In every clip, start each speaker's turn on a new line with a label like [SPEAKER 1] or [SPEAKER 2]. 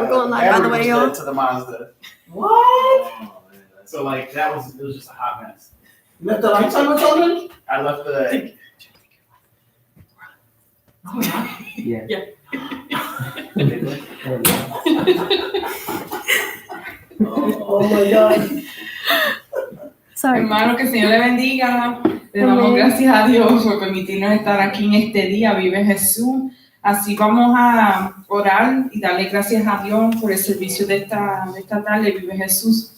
[SPEAKER 1] We're going live, by the way, y'all.
[SPEAKER 2] To the Mazda.
[SPEAKER 3] What?
[SPEAKER 2] Oh, so like it was just a hot mess.
[SPEAKER 3] You left the lights on or something?
[SPEAKER 2] I left the.
[SPEAKER 3] Oh, yeah.
[SPEAKER 4] Yeah.
[SPEAKER 3] Oh my God.
[SPEAKER 1] Sorry.
[SPEAKER 4] Hermano, que el Señor le bendiga. Le damos gracias a Dios por permitirnos estar aquí en este día. Vive Jesús. Así vamos a orar y darle gracias a Dios por el servicio de esta tarde. Vive Jesús.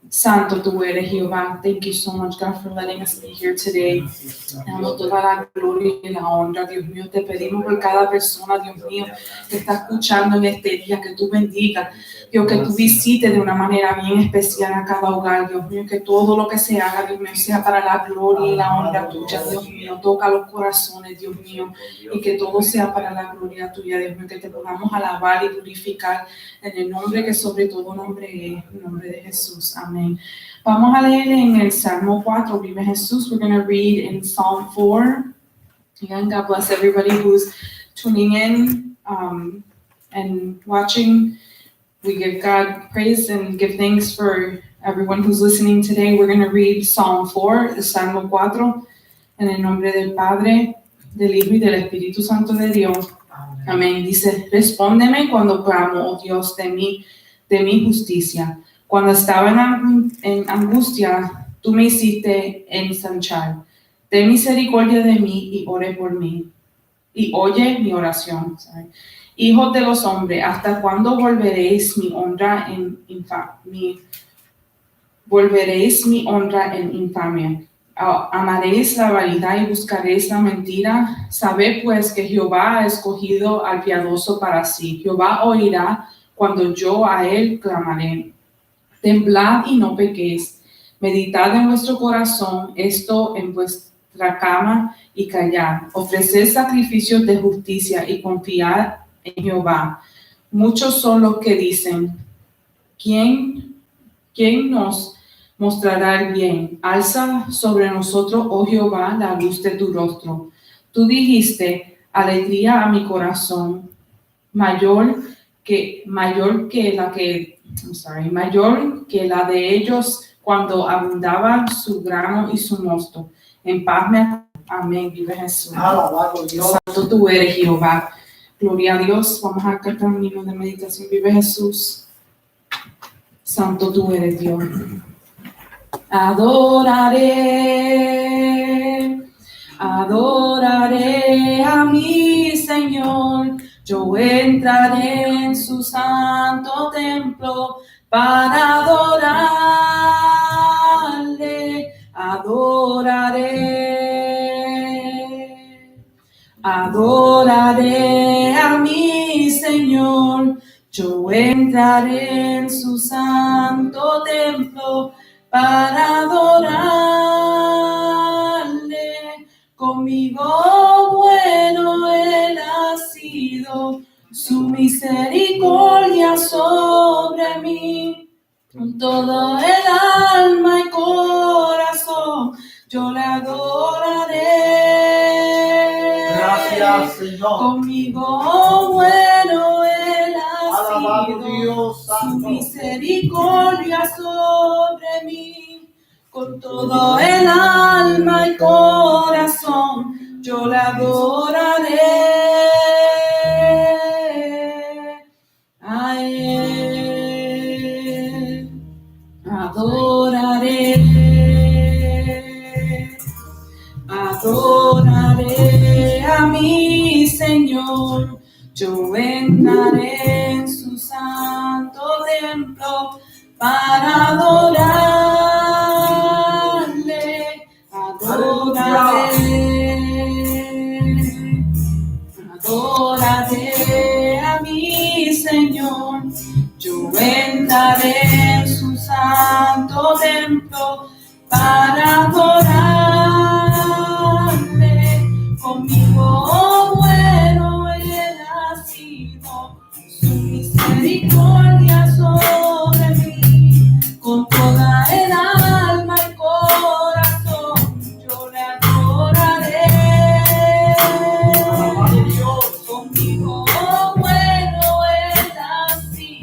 [SPEAKER 4] Santo tú eres, Jehová. Thank you so much, God, for letting us be here today. Te damos toda la gloria y la honra, Dios mío. Te pedimos por cada persona, Dios mío, que está escuchando en este día, que tú bendigas, Dios, que tú visites de una manera bien especial a cada hogar, Dios mío, que todo lo que se haga, Dios mío, sea para la gloria y la honra tuya, Dios mío. Toca los corazones, Dios mío, y que todo sea para la gloria tuya, Dios mío, que te podamos alabar y glorificar en el nombre que sobre todo nombre es, el nombre de Jesús. Amén. Vamos a leer en el Salmo 4, Vive Jesús. We're going to read in Psalm 4. Again, God bless everybody who's tuning in and watching. We give God praise and give thanks for everyone who's listening today. We're going to read Psalm 4, el Salmo 4, en el nombre del Padre, del Hijo y del Espíritu Santo de Dios. Amén. Dice, respóndeme cuando clamo, oh Dios, de mi justicia. Cuando estaba en angustia, tú me hiciste ensanchar. Ten misericordia de mí y ore por mí. Y oye mi oración. Hijos de los hombres, ¿hasta cuándo volveréis mi honra en infamia? Amaréis la vanidad y buscaréis la mentira. Sabed pues que Jehová ha escogido al piadoso para sí. Jehová oirá cuando yo a él clamaré. Temblad y no pequéis. Meditad en vuestro corazón esto en vuestra cama y callad. Ofreced sacrificios de justicia y confiad en Jehová. Muchos son los que dicen, ¿quién nos mostrará el bien? Alza sobre nosotros, oh Jehová, la luz de tu rostro. Tú dijiste, alegría a mi corazón, mayor que la de ellos cuando abundaba su grano y su mosto. En paz me amén, vive Jesús.
[SPEAKER 3] Alabado Dios.
[SPEAKER 4] Santo tú eres, Jehová. Gloria a Dios. Vamos a cantar un himno de meditación. Vive Jesús. Santo tú eres, Dios. Adoraré a mi Señor. Yo entraré en su santo templo para adorarle. Adoraré a mi Señor. Yo entraré en su santo templo para adorarle. Conmigo bueno Él ha sido, su misericordia sobre mí. Con todo el alma y corazón yo le adoraré.
[SPEAKER 3] Gracias, Señor.
[SPEAKER 4] Conmigo bueno Él ha
[SPEAKER 3] Alabado
[SPEAKER 4] sido,
[SPEAKER 3] Dios
[SPEAKER 4] su
[SPEAKER 3] Santo.
[SPEAKER 4] misericordia sobre mí. Con todo el alma y corazón yo le adoraré a Él. Adoraré a mi Señor. Yo entraré en su santo templo para adorarle. Adoraré a mi Señor. Yo entraré en su santo templo para adorarle. Conmigo bueno Él ha sido, su misericordia sobre mí. Con toda el alma y corazón yo le adoraré. Conmigo bueno Él ha sido,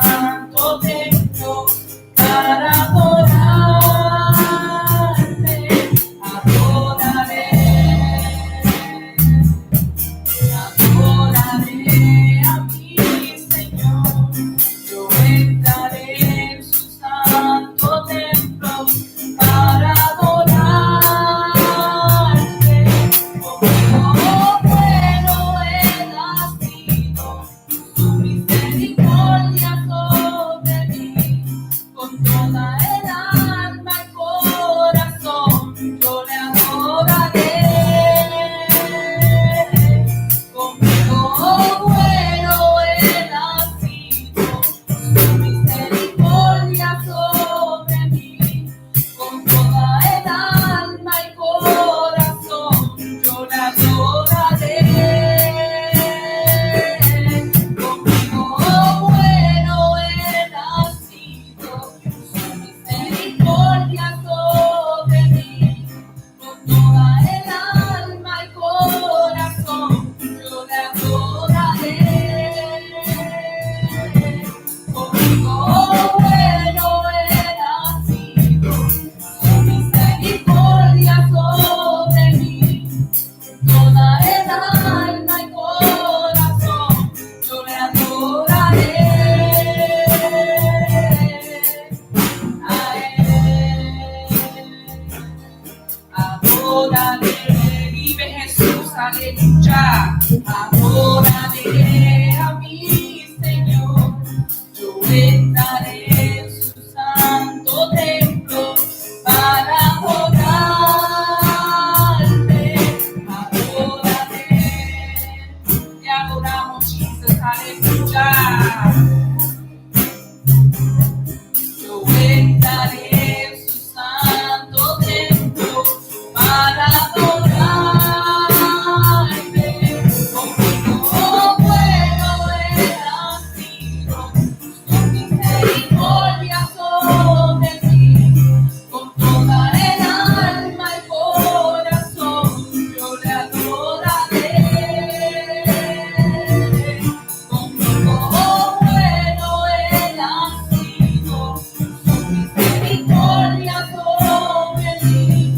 [SPEAKER 4] santo templo para adorarte, adoraré. Adoraré a mi Señor, yo entraré en su santo templo para adorarte. Conmigo bueno Él ha sido, su misericordia sobre mí, con toda el alma y corazón yo le adoraré. Conmigo bueno Él ha sido, su misericordia sobre mí, con toda el alma y corazón yo le adoraré. Conmigo bueno Él ha sido, su misericordia sobre mí, con toda el alma y corazón yo le adoraré. Conmigo bueno Él ha sido, su misericordia sobre mí, toda el alma y corazón yo le adoraré. A Él adoraré, vive Jesús, aleluya. Adoraré a mi Señor, yo entraré en su santo templo para adorarte, adoraré. Te adoramos, Jesus, aleluya. Yo entraré en su santo templo para adorarte. Conmigo bueno Él ha sido, su misericordia sobre mí, con toda el alma y corazón yo le adoraré. Conmigo bueno Él ha sido, su misericordia sobre mí,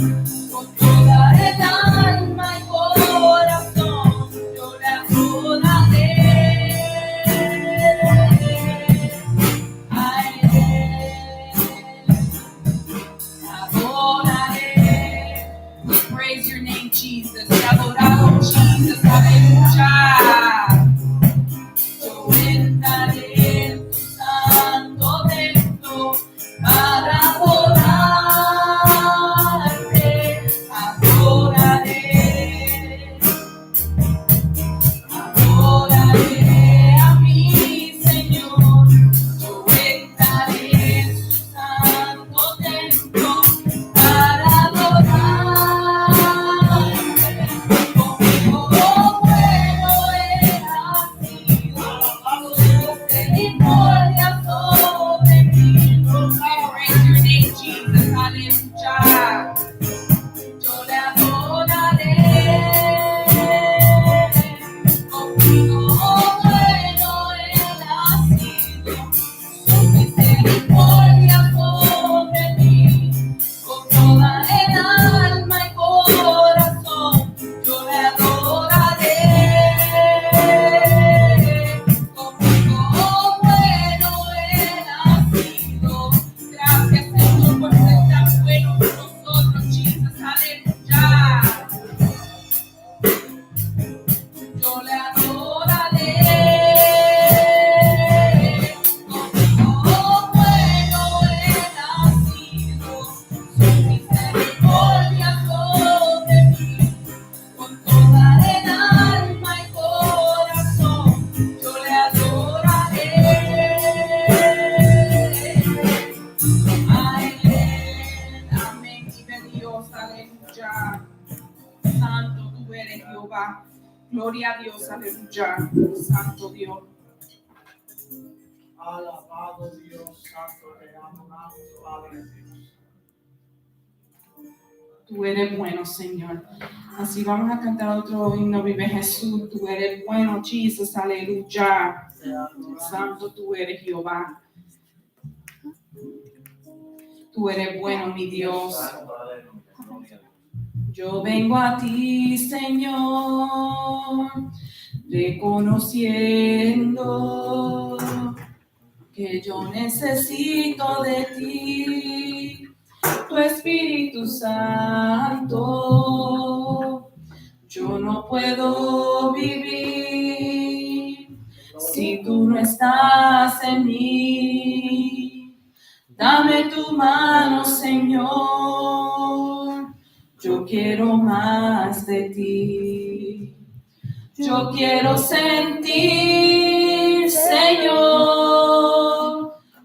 [SPEAKER 4] con toda el alma y corazón yo le adoraré. A Él adoraré. We praise your name, Jesus. Te adoramos, Jesus. Aleluya. Yo entraré en tu santo templo para adorarte, adoraré. Adoraré a mi Señor, yo entraré en su santo templo para adorarte. Conmigo bueno Él ha sido, su misericordia sobre mí. We praise your name, Jesus, aleluya. Yo le adoraré. Conmigo bueno Él ha sido, su misericordia sobre mí, con toda el alma y corazón yo le adoraré. Conmigo bueno Él ha sido. Gracias Señor por ser tan bueno con nosotros, Jesus, aleluya. Yo le adoraré. Conmigo bueno Él ha sido, su misericordia sobre mí, con toda el alma y corazón yo le adoraré. A Él, amén, vive Dios, aleluya. Santo tú eres Jehová. Gloria a Dios, aleluya. Santo Dios.
[SPEAKER 3] Alabado Dios santo, te amamos, Padre Dios.
[SPEAKER 4] Tú eres bueno, Señor. Así vamos a cantar otro himno, vive Jesús. Tú eres bueno, Jesus, aleluya. Santo tú eres Jehová. Tú eres bueno, mi Dios. Yo vengo a ti, Señor, reconociendo que yo necesito de ti, tu Espíritu Santo. Yo no puedo vivir si tú no estás en mí. Dame tu mano, Señor. Yo quiero más de ti. Yo quiero sentir, Señor,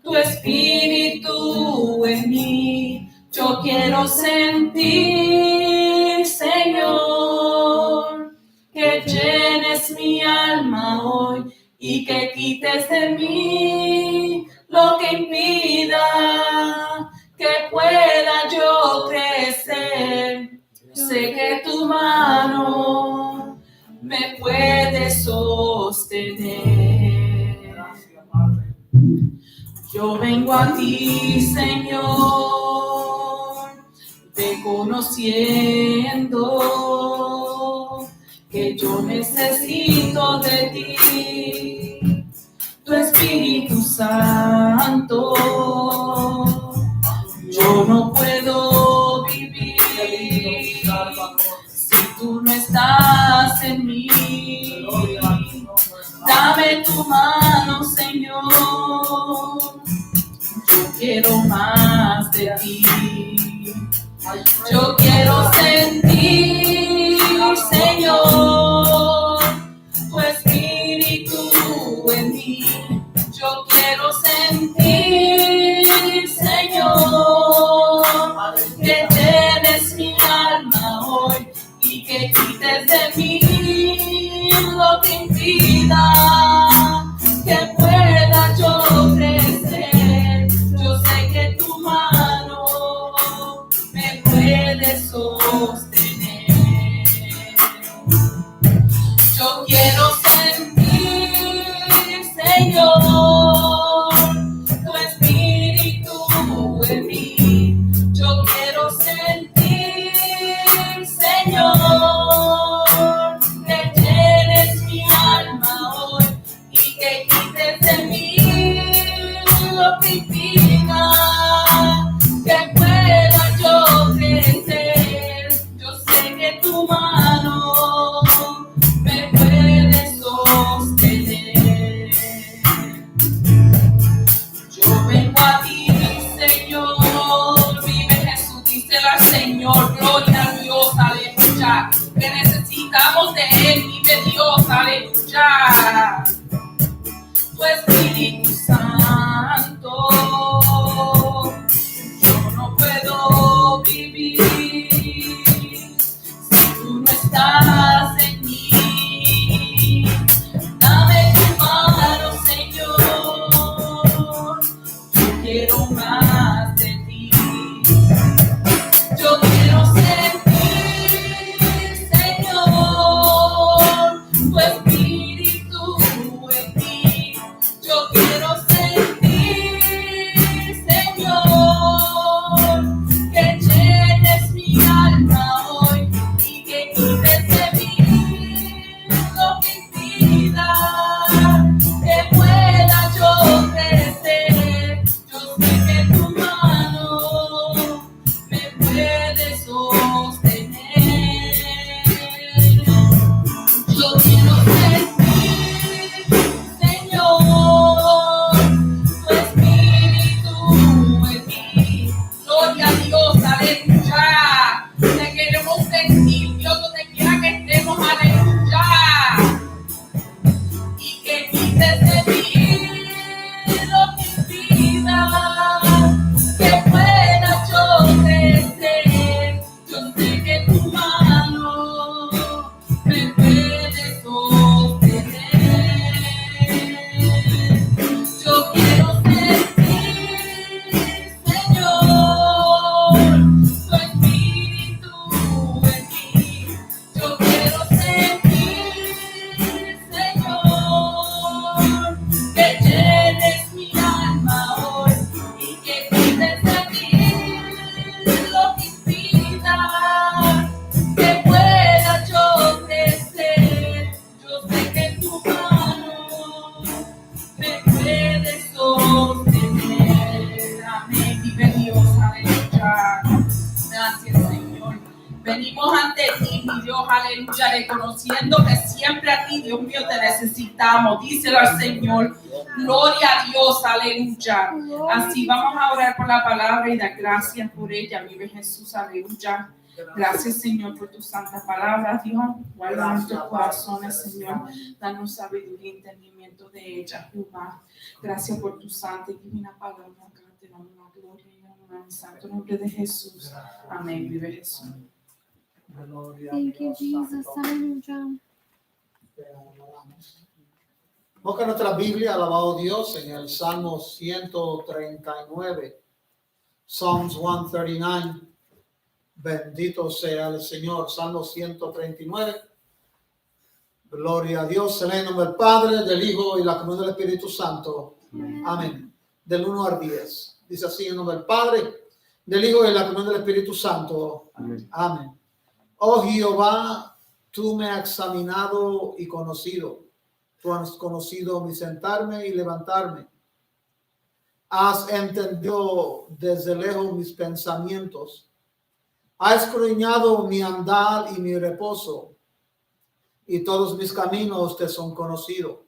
[SPEAKER 4] tu Espíritu en mí. Yo quiero sentir, Señor, que llenes mi alma hoy y que quites de mí lo que impida que pueda yo crecer. Sé que tu mano me puede sostener.
[SPEAKER 3] Gracias, Padre.
[SPEAKER 4] Yo vengo a ti, Señor, reconociendo que yo necesito de ti, tu Espíritu Santo. Yo no puedo vivir si tú no estás en mí. Dame tu mano, Señor. Yo quiero más de ti. Yo quiero sentir, Señor, tu Espíritu en mí. Yo quiero sentir, Señor, que tienes mi alma hoy y que quites de mí lo que impida que pueda yo crecer. Yo sé que tu mano me puede sostener. Yo quiero sentir, Señor, tu Espíritu en mí. Yo quiero sentir, Señor, que llenes mi alma hoy y que quites de mí lo que impida que pueda yo crecer. Yo sé que tu mano me puede sostener. Yo vengo a ti, Señor, vive Jesús, díselo al Señor, gloria a Dios, aleluya, que necesitamos de Él, vive Dios, aleluya. Tu Espíritu Santo, yo no puedo vivir si tú no estás en mí. Dame tu mano, Señor, yo quiero más de ti. Yo quiero sentir, Señor, tu Espíritu en mí. Yo quiero sentir, Señor, que llenes mi alma hoy y que quites de mí lo que impida que pueda yo crecer. Yo sé que tu Dios, aleluya, reconociendo que siempre a ti, Dios mío, te necesitamos. Díselo al Señor. Gloria a Dios, aleluya. Así vamos a orar por la palabra y dar gracias por ella. Vive Jesús, aleluya. Gracias, Señor, por tu santa palabra, Dios. Guarda nuestros corazones, Señor. Danos sabiduría y entendimiento de ella, Jehová. Gracias por tu santa y divina palabra. Te damos la gloria y honor en el santo nombre de Jesús. Amén. Vive Jesús.
[SPEAKER 1] Thank you, Jesus. Hallelujah.
[SPEAKER 3] Busca nuestra Biblia, alabado Dios, en el Salmo 139. Psalms 139. Bendito sea el Señor. Salmo 139. Gloria a Dios. En el nombre del Padre, del Hijo y la comunión del Espíritu Santo. Amén. Del 1 al 10. Dice así en nombre del Padre, del Hijo y la comunión del Espíritu Santo.
[SPEAKER 2] Amén.
[SPEAKER 3] Amén. Oh Jehová, tú me has examinado y conocido. Tú has conocido mi sentarme y levantarme. Has entendido desde lejos mis pensamientos. Has escudriñado mi andar y mi reposo. Y todos mis caminos te son conocidos.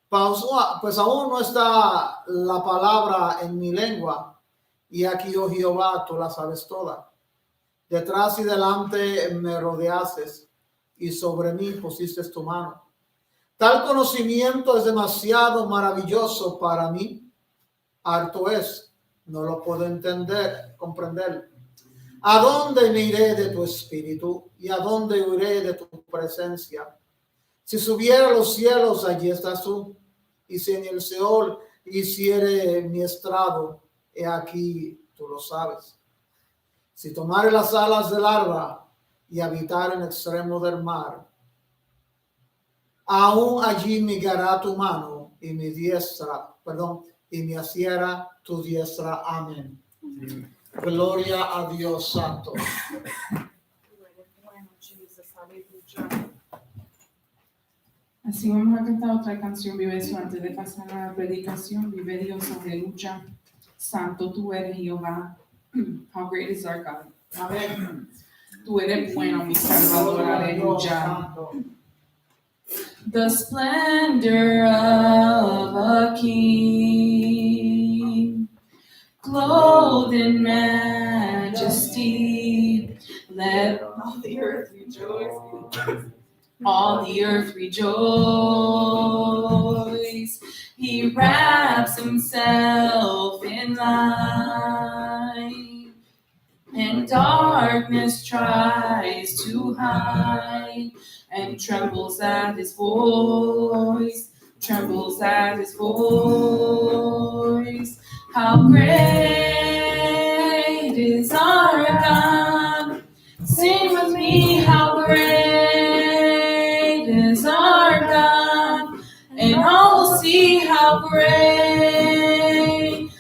[SPEAKER 3] Pues aún no está la palabra en mi lengua. Y aquí, oh Jehová, tú la sabes toda. Detrás y delante me rodeaste y sobre mí pusiste tu mano. Tal conocimiento es demasiado maravilloso para mí. Harto es, no lo puedo entender, comprender. ¿A dónde me iré de tu espíritu y a dónde huiré de tu presencia? Si subiera a los cielos, allí estás tú. Y si en el Seol hiciere mi estrado, he aquí tú lo sabes. Si tomare las alas del alba y habitar en el extremo del mar, aún allí me guiará tu mano y mi diestra, y me asiera tu diestra. Amén. Gloria a Dios Santo.
[SPEAKER 4] Así vamos a cantar otra canción, Vive Jesús, antes de pasar a la predicación. Vive Dios, aleluya. Santo tú eres, Jehová. How great is our God.
[SPEAKER 3] Amén.
[SPEAKER 4] Tú eres bueno, mi Salvador, aleluya. The splendor of a king, clothed in majesty, let all the earth rejoice. All the earth rejoice. He wraps himself in light, and darkness tries to hide, and trembles at his voice, trembles at his voice. How great is our God. Sing with me, how great is our God. And all will see how great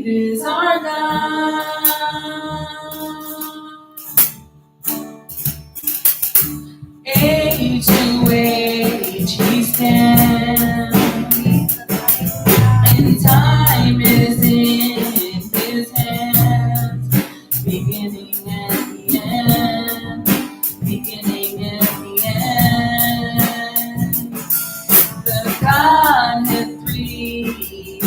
[SPEAKER 4] is our God. Age to age he stands, and time is in his hands, beginning and the end, beginning and the end. The Godhead three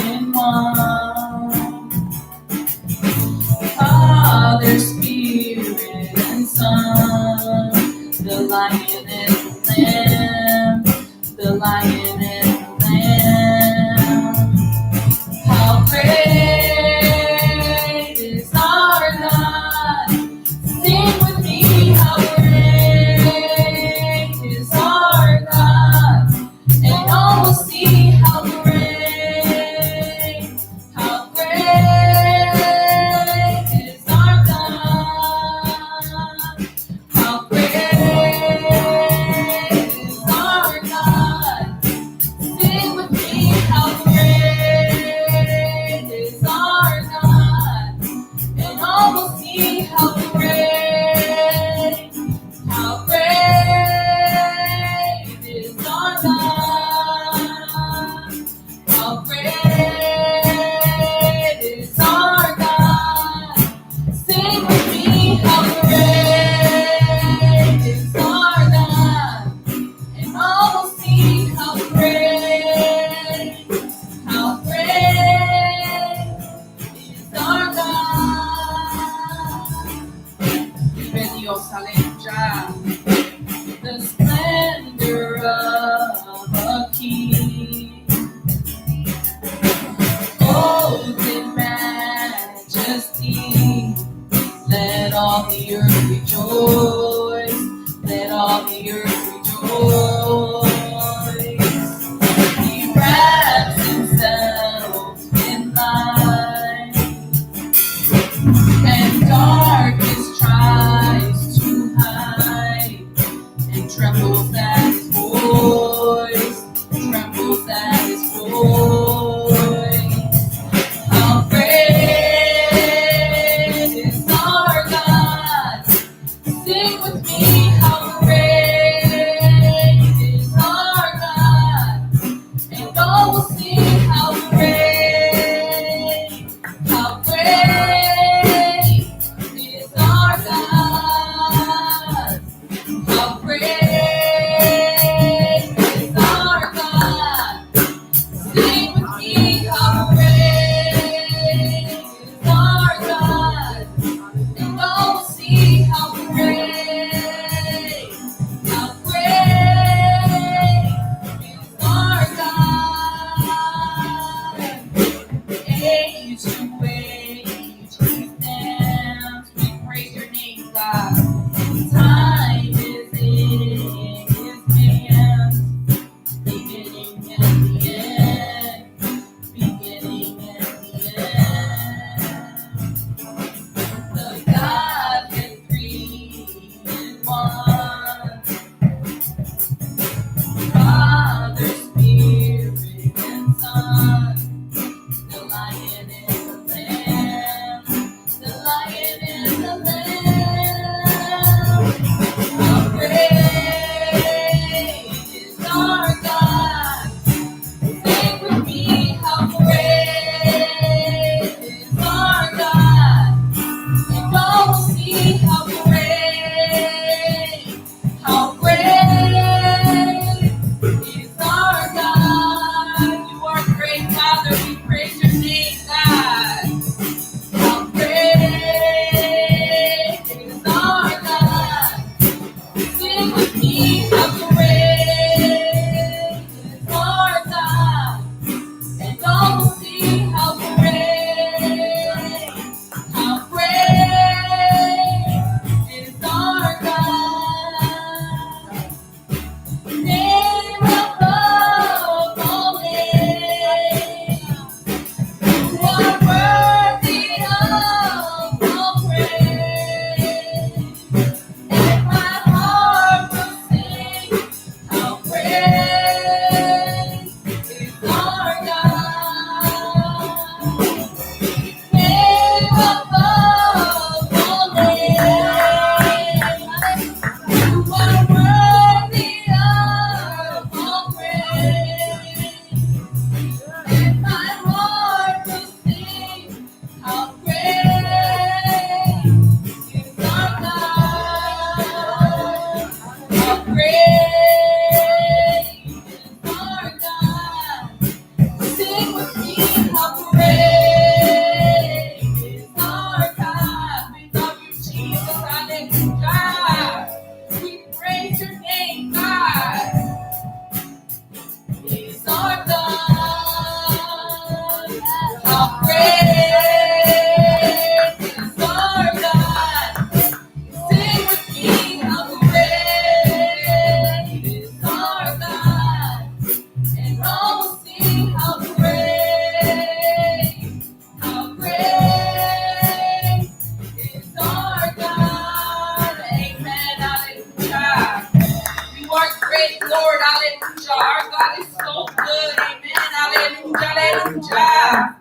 [SPEAKER 4] name, Father. We praise your name, God. How great is our God. Sing with me, how great is our God. And all will see how great is our God. Name above all names. You are worthy of all praise. And my heart will sing how great is our God. Name above all names. You are worthy of all praise. And my heart will sing how great is our God. How great is our God. Sing with me, how great is our God. We love you, Jesus. Hallelujah. We praise your name, God. Is our God. How great is our God. Sing with me, how great is our God. And all will see how great is our God. Amen. Hallelujah. You are great, Lord. Hallelujah. Our God is so good. Amen. Hallelujah. Hallelujah.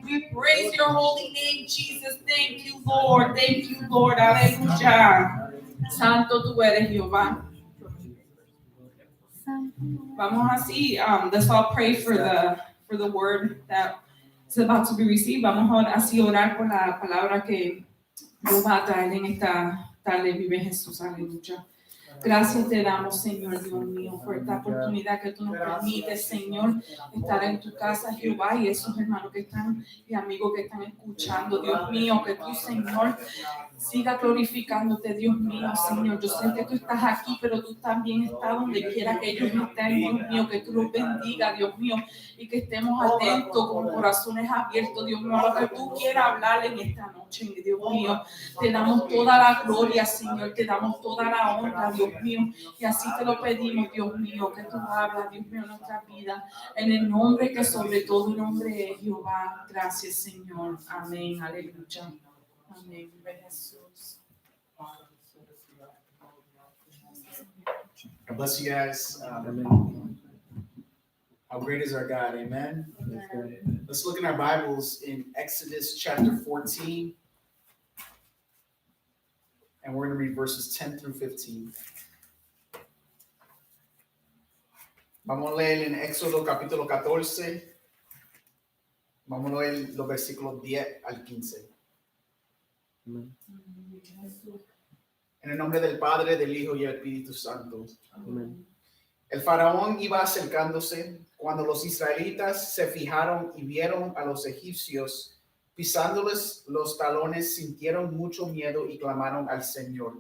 [SPEAKER 4] We praise your holy name, Jesus. Thank you, Lord. Thank you, Lord. Hallelujah. Santo tú eres, Jehová. Vamos así. Let's all pray for the word that is about to be received. Vamos a así orar por la palabra que Dios va a traer en esta tarde. Vive Jesús. Aleluya. Gracias te damos, Señor Dios mío, por esta oportunidad que tú nos permites, Señor, estar en tu casa, Jehová, y esos hermanos que están y amigos que están escuchando, Dios mío, que tú, Señor, siga glorificándote, Dios mío, Señor. Yo sé que tú estás aquí, pero tú también estás donde quiera que ellos estén, Dios mío, que tú los bendiga, Dios mío, y que estemos atentos con corazones abiertos, Dios mío, a lo que tú quieras hablar en esta noche, Dios mío. Te damos toda la gloria, Señor, te damos toda la honra, Dios mío, y así te lo pedimos, Dios mío, que tú hablas, Dios mío, en nuestra vida, en el nombre que sobre todo nombre es Jehová. Gracias, Señor. Amén. Aleluya. Amén. Jesús.
[SPEAKER 2] God bless you guys. How great is our God, amen? Let's look in our Bibles in Exodus chapter 14. And we're going to read verses 10 through 15. Vamos a leer en Éxodo capítulo 14. Vamos a leer los versículos 10 al 15. En el nombre del Padre, del Hijo y del Espíritu Santo. Amén. El faraón iba acercándose cuando los israelitas se fijaron y vieron a los egipcios pisándoles los talones, sintieron mucho miedo y clamaron al Señor.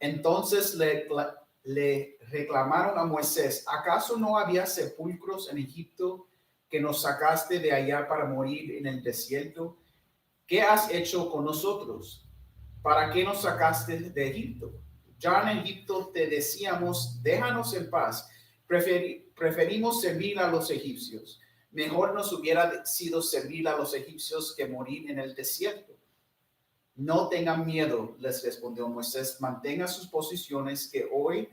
[SPEAKER 2] Entonces le reclamaron a Moisés: ¿acaso no había sepulcros en Egipto que nos sacaste de allá para morir en el desierto? ¿Qué has hecho con nosotros? ¿Para qué nos sacaste de Egipto? Ya en Egipto te decíamos: déjanos en paz. Preferimos servir a los egipcios. Mejor nos hubiera sido servir a los egipcios que morir en el desierto. No tengan miedo, les respondió Moisés. Mantengan sus posiciones, que hoy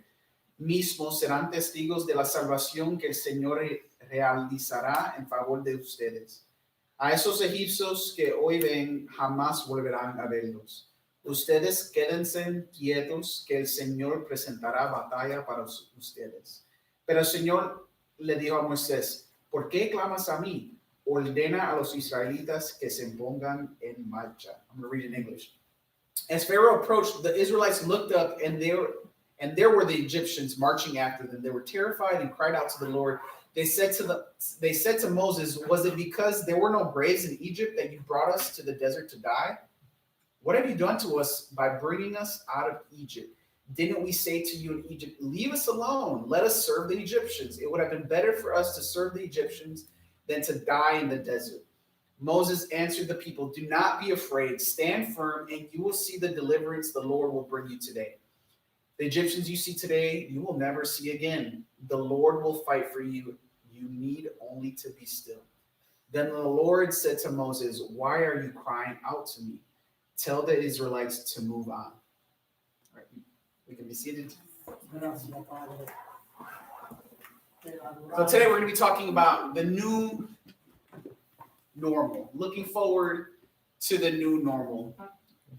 [SPEAKER 2] mismo serán testigos de la salvación que el Señor realizará en favor de ustedes. A esos egipcios que hoy ven, jamás volverán a verlos. Ustedes quédense quietos, que el Señor presentará batalla para ustedes. Pero el Señor le dijo a Moisés: ¿por qué clamas a mí? Ordena a los israelitas que se pongan en marcha. I'm going to read in English. As Pharaoh approached, the Israelites looked up, and there were the Egyptians marching after them. They were terrified and cried out to the Lord. They said to Moses, was it because there were no graves in Egypt that you brought us to the desert to die? What have you done to us by bringing us out of Egypt? Didn't we say to you in Egypt, leave us alone, let us serve the Egyptians? It would have been better for us to serve the Egyptians than to die in the desert. Moses answered the people, do not be afraid, stand firm, and you will see the deliverance the Lord will bring you today. The Egyptians you see today, you will never see again. The Lord will fight for you. You need only to be still. Then the Lord said to Moses, why are you crying out to me? Tell the Israelites to move on. All right, we can be seated. So today we're going to be talking about the new normal, looking forward to the new normal.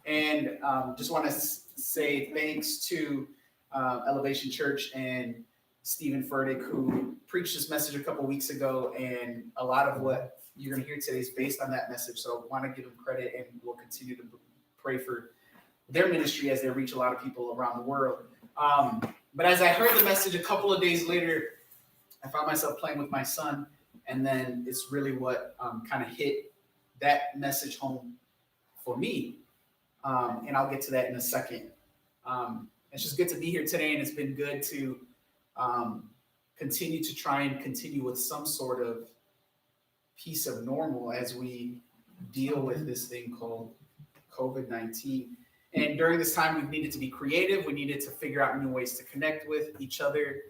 [SPEAKER 2] And just want to say thanks to Elevation Church and Stephen Furtick, who preached this message a couple weeks ago, and a lot of what you're going to hear today is based on that message. So I want to give them credit, and we'll continue to pray for their ministry as they reach a lot of people around the world. But as I heard the message a couple of days later, I found myself playing with my son, and then it's really what kind of hit that message home for me. And I'll get to that in a second. It's just good to be here today, and it's been good to continue to try and continue with some sort of piece of normal as we deal with this thing called COVID-19. And during this time, we've needed to be creative. We needed to figure out new ways to connect with each other.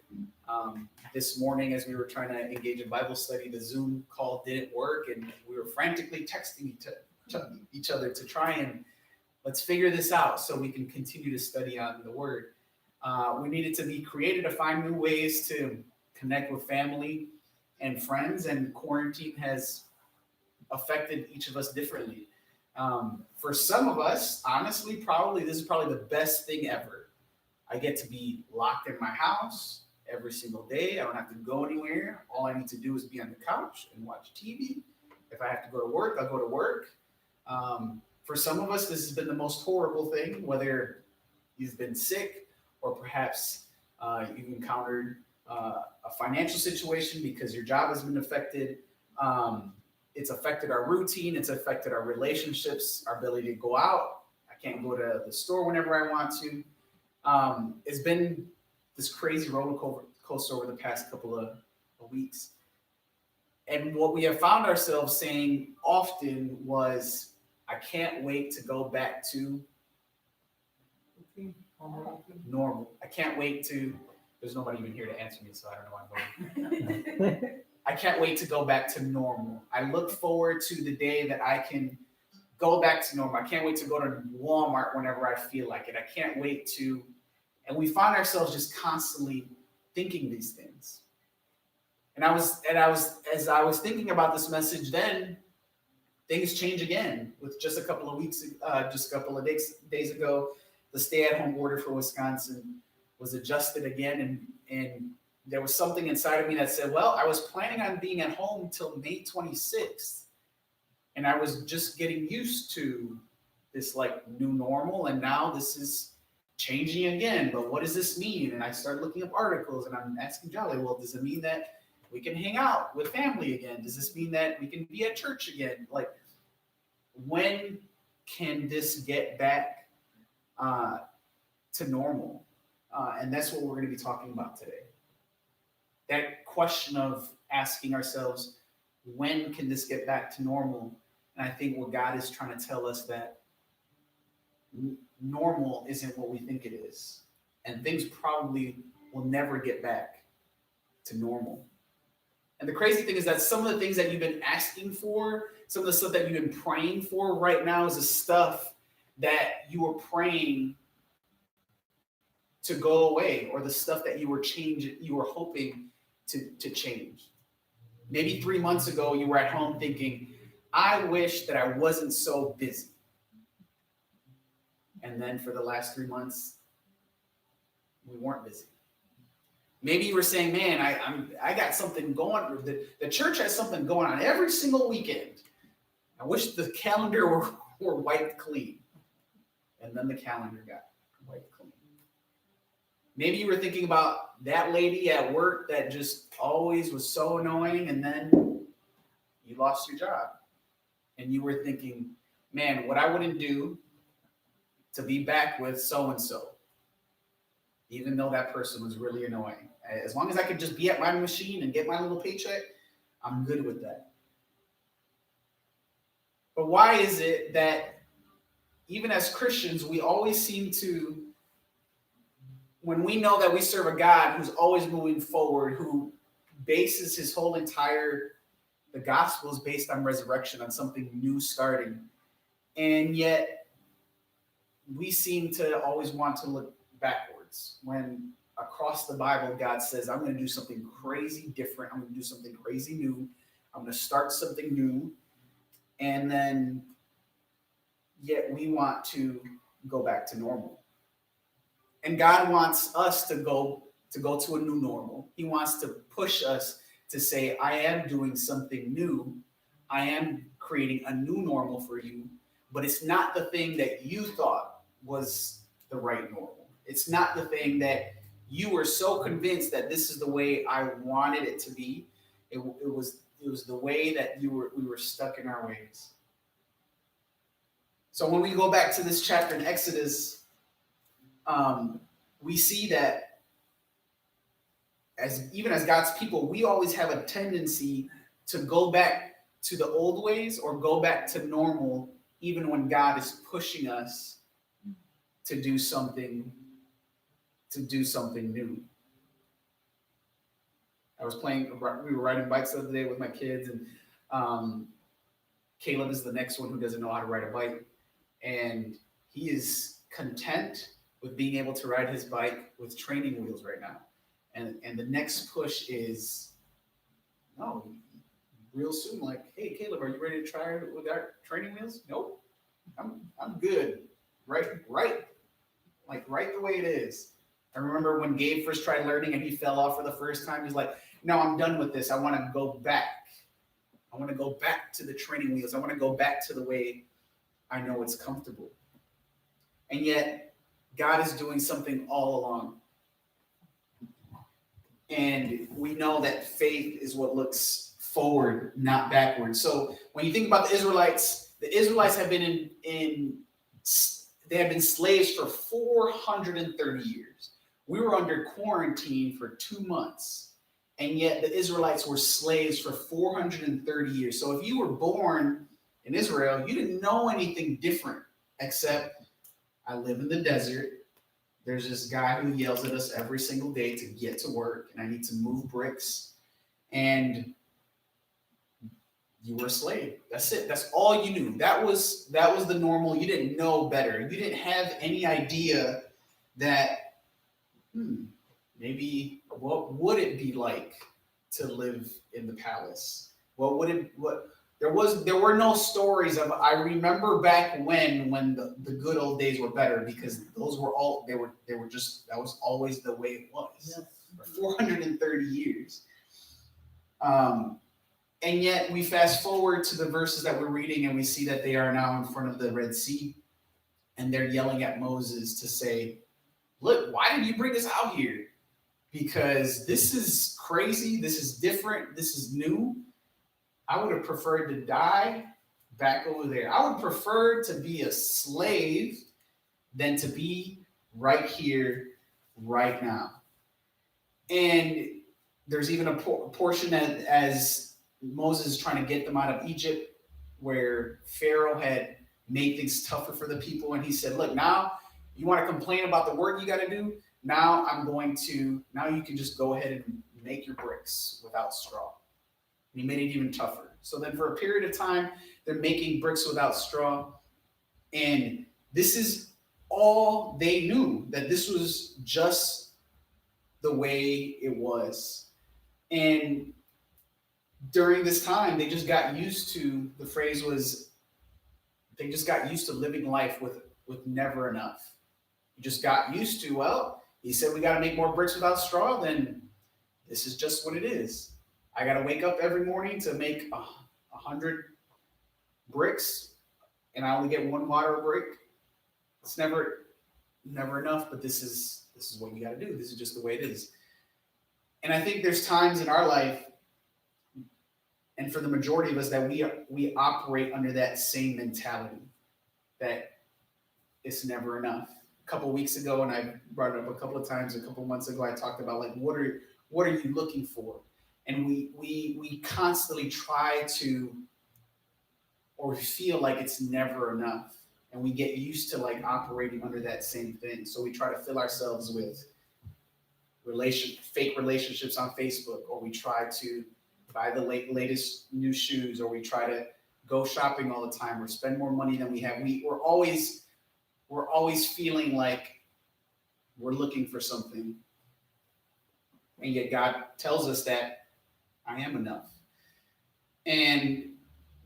[SPEAKER 2] This morning, as we were trying to engage in Bible study, the Zoom call didn't work, and we were frantically texting each other to try and let's figure this out so we can continue to study on the Word. We needed to be creative to find new ways to connect with family and friends, and quarantine has affected each of us differently. For some of us, honestly, this is probably the best thing ever. I get to be locked in my house every single day. I don't have to go anywhere. All I need to do is be on the couch and watch TV. If I have to go to work, I'll go to work. For some of us, this has been the most horrible thing, whether you've been sick or perhaps you've encountered a financial situation because your job has been affected. It's affected our routine. It's affected our relationships, our ability to go out. I can't go to the store whenever I want to. It's been this crazy roller coaster over the past couple of weeks. And what we have found ourselves saying often was, I can't wait to go back to normal. I can't wait to, there's nobody even here to answer me, so I don't know why I'm going. I can't wait to go back to normal. I look forward to the day that I can go back to normal. I can't wait to go to Walmart whenever I feel like it. I can't wait to, and we find ourselves just constantly thinking these things. And as I was thinking about this message, then things change again. With just a couple of days ago, the stay-at-home order for Wisconsin was adjusted again, and there was something inside of me that said, well, I was planning on being at home till May 26th, and I was just getting used to this like new normal, and now this is changing again. But what does this mean? And I started looking up articles, and I'm asking Jolly, well, does it mean that we can hang out with family again? Does this mean that we can be at church again? Like, when can this get back to normal? And that's what we're going to be talking about today. That question of asking ourselves, when can this get back to normal? And I think what God is trying to tell us that normal isn't what we think it is. And things probably will never get back to normal. And the crazy thing is that some of the things that you've been asking for, some of the stuff that you've been praying for right now is the stuff that you were praying to go away, or the stuff that you were hoping to change. Maybe 3 months ago, you were at home thinking, I wish that I wasn't so busy. And then for the last 3 months, we weren't busy. Maybe you were saying, man, I got something going. The church has something going on every single weekend. I wish the calendar were wiped clean. And then the calendar got wiped clean. Maybe you were thinking about that lady at work that just always was so annoying, and then you lost your job. And you were thinking, man, what I wouldn't do to be back with so-and-so, even though that person was really annoying. As long as I could just be at my machine and get my little paycheck, I'm good with that. But why is it that even as Christians, we always seem to, when we know that we serve a God who's always moving forward, who bases his whole entire, the gospel is based on resurrection, on something new starting, and yet we seem to always want to look backwards when across the Bible, God says, I'm going to do something crazy different. I'm going to do something crazy new. I'm going to start something new. And then yet we want to go back to normal. And God wants us to go to a new normal. He wants to push us to say, I am doing something new. I am creating a new normal for you, but it's not the thing that you thought was the right normal. It's not the thing that you were so convinced that this is the way I wanted it to be. It was the way that we were stuck in our ways. So when we go back to this chapter in Exodus, we see that even as God's people, we always have a tendency to go back to the old ways or go back to normal, even when God is pushing us to do something new. We were riding bikes the other day with my kids, and Caleb is the next one who doesn't know how to ride a bike. And he is content with being able to ride his bike with training wheels right now. And the next push is, no, real soon, like, hey, Caleb, are you ready to try it with our training wheels? Nope, I'm good. Right the way it is. I remember when Gabe first tried learning and he fell off for the first time. He's like, no, I'm done with this. I want to go back. I want to go back to the training wheels. I want to go back to the way I know it's comfortable. And yet, God is doing something all along. And we know that faith is what looks forward, not backward. So when you think about the Israelites have been they have been slaves for 430 years. We were under quarantine for 2 months, and yet the Israelites were slaves for 430 years. So if you were born in Israel, you didn't know anything different except I live in the desert. There's this guy who yells at us every single day to get to work, and I need to move bricks. And you were a slave. That's it. That's all you knew. That was the normal. You didn't know better. You didn't have any idea that maybe what would it be like to live in the palace? There were no stories of I remember back when the good old days were better, because those were all they were just that was always the way it was for 430 years. And yet we fast forward to the verses that we're reading and we see that they are now in front of the Red Sea, and they're yelling at Moses to say, look, why did you bring us out here? Because this is crazy. This is different. This is new. I would have preferred to die back over there. I would prefer to be a slave than to be right here, right now. And there's even a portion as Moses is trying to get them out of Egypt, where Pharaoh had made things tougher for the people. And he said, look, now you want to complain about the work you got to do? Now you can just go ahead and make your bricks without straw. And he made it even tougher. So then for a period of time, they're making bricks without straw. And this is all they knew, that this was just the way it was. And during this time, they just got used to, the phrase was, they just got used to living life with never enough. You just got used to, well, he said we got to make more bricks without straw, then this is just what it is. I got to wake up every morning to make 100 bricks, and I only get one water brick. It's never enough, but this is this is what you got to do. This is just the way it is. And I think there's times in our life, and for the majority of us, that we operate under that same mentality, that it's never enough. A couple of weeks ago, and I brought it up a couple of times, a couple of months ago, I talked about like, what are you looking for? And we constantly try to, or feel like it's never enough. And we get used to like operating under that same thing. So we try to fill ourselves with fake relationships on Facebook, or we try to buy the latest new shoes, or we try to go shopping all the time, or spend more money than we have. We're always feeling like we're looking for something. And yet God tells us that I am enough. And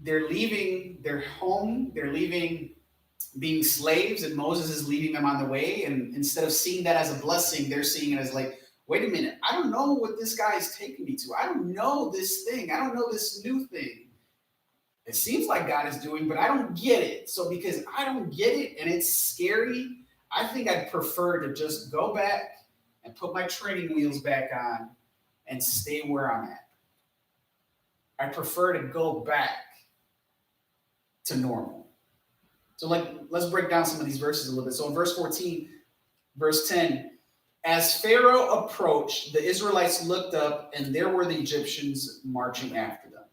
[SPEAKER 2] they're leaving their home, they're leaving being slaves, and Moses is leading them on the way. And instead of seeing that as a blessing, they're seeing it as like, wait a minute, I don't know what this guy is taking me to. I don't know this thing. I don't know this new thing. It seems like God is doing, but I don't get it. So because I don't get it and it's scary, I think I'd prefer to just go back and put my training wheels back on and stay where I'm at. I prefer to go back to normal. So let's break down some of these verses a little bit. So in verse 14, verse 10, as Pharaoh approached, the Israelites looked up, and there were the Egyptians marching after them.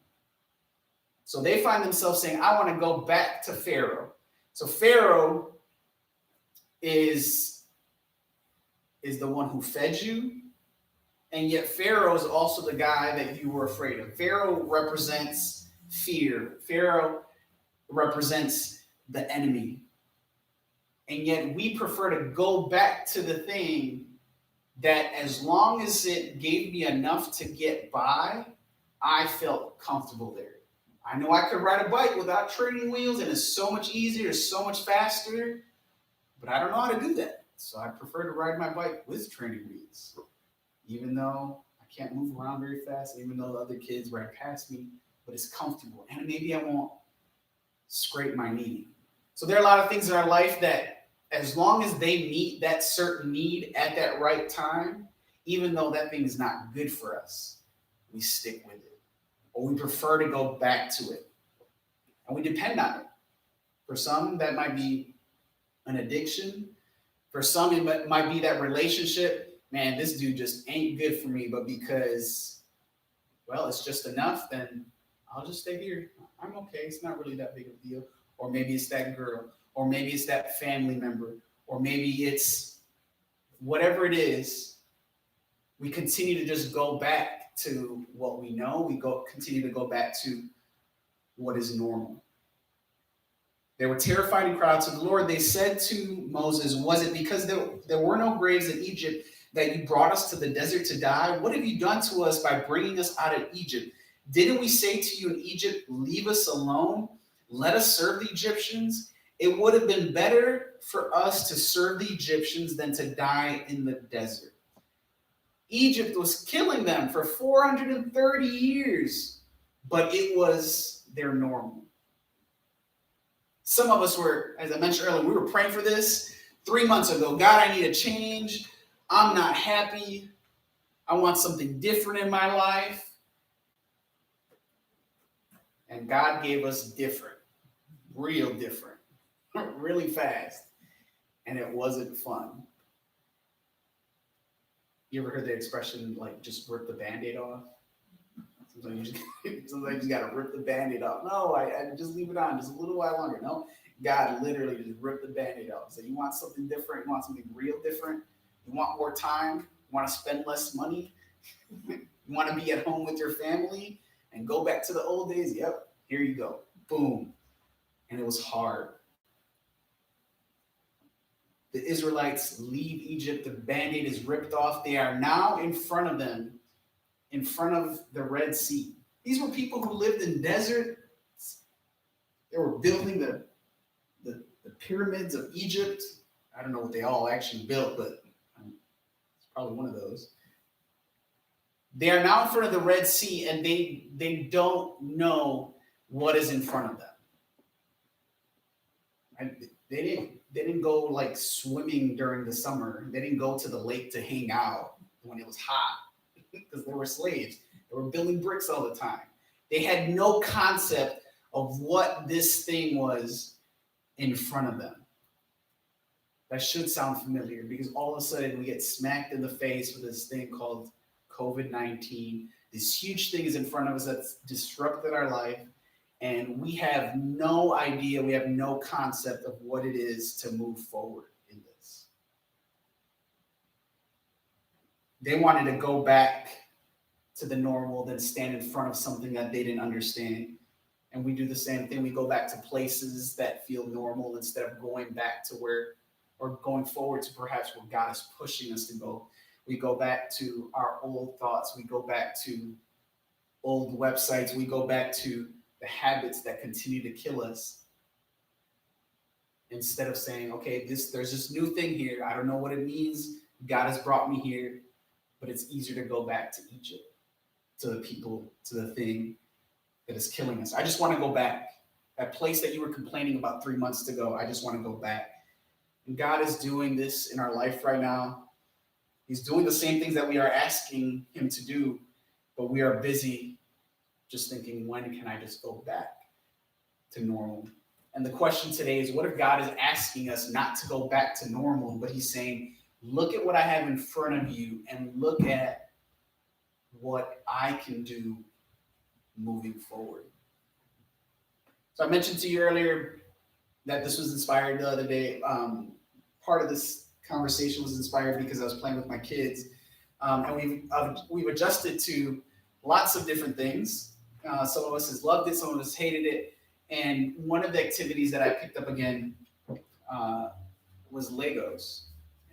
[SPEAKER 2] So they find themselves saying, I want to go back to Pharaoh. So Pharaoh is the one who fed you, and yet Pharaoh is also the guy that you were afraid of. Pharaoh represents fear. Pharaoh represents the enemy. And yet we prefer to go back to the thing that, as long as it gave me enough to get by, I felt comfortable there. I know I could ride a bike without training wheels, and it's so much easier, so much faster, but I don't know how to do that. So I prefer to ride my bike with training wheels, even though I can't move around very fast, even though the other kids ride past me, but it's comfortable. And maybe I won't scrape my knee. So there are a lot of things in our life that, as long as they meet that certain need at that right time, even though that thing is not good for us, we stick with it. Or we prefer to go back to it. And we depend on it. For some, that might be an addiction. For some, it might be that relationship. Man, this dude just ain't good for me, but because, well, it's just enough, then I'll just stay here. I'm okay. It's not really that big of a deal. Or maybe it's that girl. Or maybe it's that family member. Or maybe it's whatever it is. We continue to just go back to what we know. We continue to go back to what is normal. They were terrified and cried to the Lord. They said to Moses, was it because there were no graves in Egypt that you brought us to the desert to die? What have you done to us by bringing us out of Egypt? Didn't we say to you in Egypt, leave us alone? Let us serve the Egyptians? It would have been better for us to serve the Egyptians than to die in the desert. Egypt was killing them for 430 years, but it was their normal. Some of us were, as I mentioned earlier, we were praying for this 3 months ago. God, I need a change. I'm not happy. I want something different in my life. And God gave us different, real different, really fast. And it wasn't fun. You ever heard the expression, like, just rip the Band-Aid off? Sometimes you just got to rip the Band-Aid off. No, I just leave it on just a little while longer. No, God literally just ripped the Band-Aid off. So you want something different? You want something real different? You want more time? You want to spend less money? You want to be at home with your family and go back to the old days? Yep, here you go. Boom. And it was hard. The Israelites leave Egypt. The Band-Aid is ripped off. They are now in front of them, in front of the Red Sea. These were people who lived in deserts. They were building the pyramids of Egypt. I don't know what they all actually built, but it's probably one of those. They are now in front of the Red Sea, and they don't know what is in front of them. They didn't. didn't go like swimming during the summer. They didn't go to the lake to hang out when it was hot because they were slaves. They were building bricks all the time. They had no concept of what this thing was in front of them. That should sound familiar because all of a sudden we get smacked in the face with this thing called COVID-19. This huge thing is in front of us that's disrupted our life, and we have no idea, we have no concept of what it is to move forward in this. They wanted to go back to the normal, then stand in front of something that they didn't understand. And we do the same thing. We go back to places that feel normal instead of going back to where, or going forward to perhaps where God is pushing us to go. We go back to our old thoughts. We go back to old websites. We go back to the habits that continue to kill us. Instead of saying, okay, there's this new thing here. I don't know what it means. God has brought me here, but it's easier to go back to Egypt, to the people, to the thing that is killing us. I just want to go back. That place that you were complaining about 3 months ago, I just want to go back. And God is doing this in our life right now. He's doing the same things that we are asking him to do, but we are busy just thinking, when can I just go back to normal? And the question today is, what if God is asking us not to go back to normal, but he's saying, look at what I have in front of you and look at what I can do moving forward. So I mentioned to you earlier that this was inspired the other day. Part of this conversation was inspired because I was playing with my kids, and we've adjusted to lots of different things. Some of us has loved it, some of us hated it, and one of the activities that I picked up again was Legos,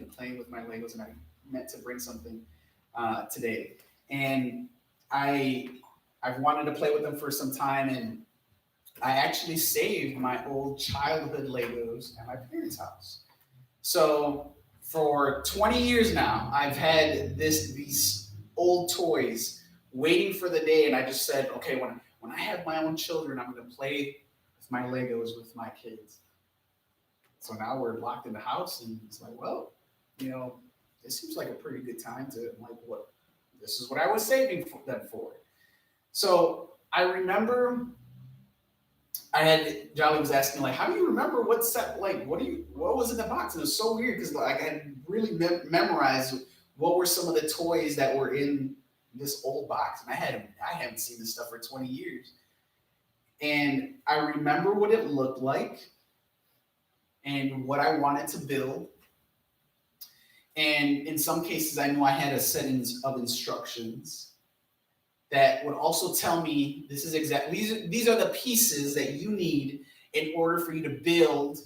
[SPEAKER 2] and playing with my Legos, and I meant to bring something today, and I've wanted to play with them for some time, and I actually saved my old childhood Legos at my parents' house. So for 20 years now, I've had these old toys waiting for the day, and I just said, okay, when I have my own children, I'm going to play with my Legos with my kids. So now we're locked in the house, and it's like, well, this seems like a pretty good time to this is what I was saving them for. So I remember Jolly was asking me, how do you remember what was in the box? And it was so weird because I had really memorized what were some of the toys that were in this old box. And I haven't seen this stuff for 20 years. And I remember what it looked like and what I wanted to build. And in some cases, I knew I had a set of instructions that would also tell me these are the pieces that you need in order for you to build